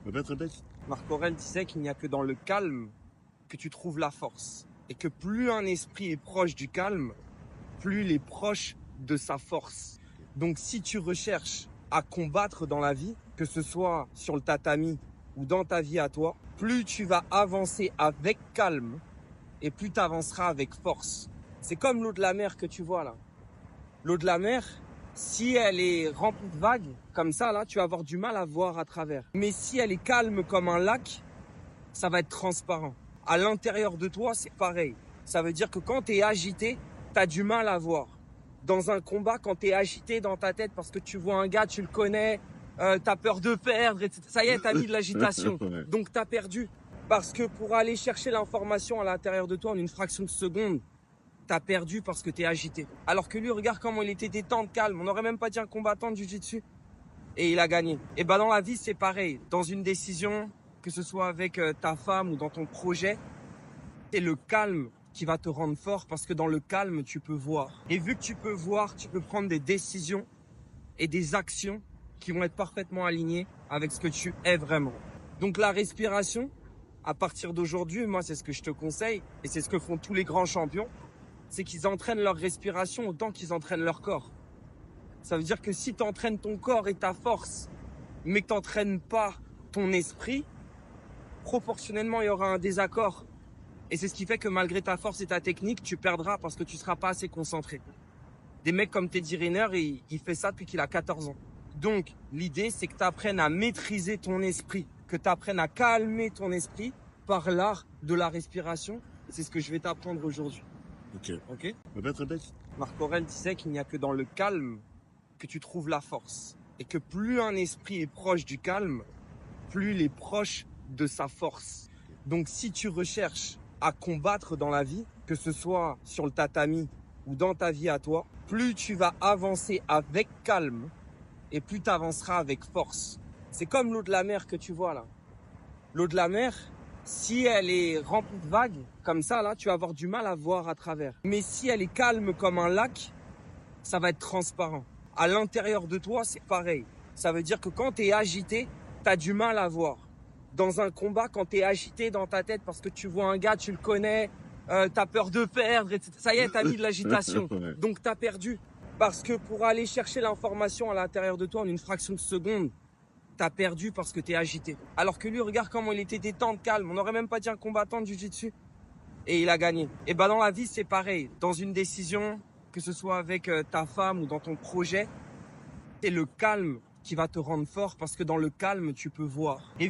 Répète. Marc Aurèle disait qu'il n'y a que dans le calme que tu trouves la force. Et que plus un esprit est proche du calme, plus il est proche de sa force. Donc si tu recherches à combattre dans la vie, que ce soit sur le tatami ou dans ta vie à toi, plus tu vas avancer avec calme et plus tu avanceras avec force. C'est comme l'eau de la mer que tu vois là. L'eau de la mer, si elle est remplie de vagues, comme ça là, tu vas avoir du mal à voir à travers. Mais si elle est calme comme un lac, ça va être transparent. À l'intérieur de toi, c'est pareil. Ça veut dire que quand tu es agité, tu as du mal à voir. Dans un combat, quand tu es agité dans ta tête parce que tu vois un gars, tu le connais, tu as peur de perdre, etc. Ça y est, tu as mis de l'agitation. Ouais. Donc tu as perdu. Parce que pour aller chercher l'information à l'intérieur de toi en une fraction de seconde, tu as perdu parce que tu es agité. Alors que lui, regarde comment il était détente, calme. On n'aurait même pas dit un combattant de jiu-jitsu. Et il a gagné. Et ben dans la vie, c'est pareil. Dans une décision, que ce soit avec ta femme ou dans ton projet, c'est le calme qui va te rendre fort parce que dans le calme, tu peux voir. Et vu que tu peux voir, tu peux prendre des décisions et des actions qui vont être parfaitement alignées avec ce que tu es vraiment. Donc la respiration, à partir d'aujourd'hui, moi, c'est ce que je te conseille et c'est ce que font tous les grands champions, c'est qu'ils entraînent leur respiration autant qu'ils entraînent leur corps. Ça veut dire que si tu entraînes ton corps et ta force, mais que tu n'entraînes pas ton esprit, proportionnellement, il y aura un désaccord. Et c'est ce qui fait que malgré ta force et ta technique, tu perdras parce que tu ne seras pas assez concentré. Des mecs comme Teddy Riner, il fait ça depuis qu'il a 14 ans. Donc, l'idée, c'est que tu apprennes à maîtriser ton esprit, que tu apprennes à calmer ton esprit par l'art de la respiration. C'est ce que je vais t'apprendre aujourd'hui. Ok. Répète. Marc Aurèle disait qu'il n'y a que dans le calme que tu trouves la force. Et que plus un esprit est proche du calme, plus il est proche de sa force. Donc si tu recherches à combattre dans la vie, que ce soit sur le tatami ou dans ta vie à toi, plus tu vas avancer avec calme et plus tu avanceras avec force. C'est comme l'eau de la mer que tu vois là. L'eau de la mer, si elle est remplie de vagues, comme ça là, tu vas avoir du mal à voir à travers. Mais si elle est calme comme un lac, ça va être transparent. À l'intérieur de toi, c'est pareil. Ça veut dire que quand tu es agité, tu as du mal à voir. Dans un combat, quand tu es agité dans ta tête parce que tu vois un gars, tu le connais, tu as peur de perdre, etc. Ça y est, tu as mis de l'agitation. Ouais. Donc tu as perdu. Parce que pour aller chercher l'information à l'intérieur de toi en une fraction de seconde, tu as perdu parce que tu es agité. Alors que lui, regarde comment il était détente, calme. On n'aurait même pas dit un combattant de jiu-jitsu. Et il a gagné. Et ben dans la vie, c'est pareil. Dans une décision, que ce soit avec ta femme ou dans ton projet, c'est le calme qui va te rendre fort parce que dans le calme, tu peux voir. Et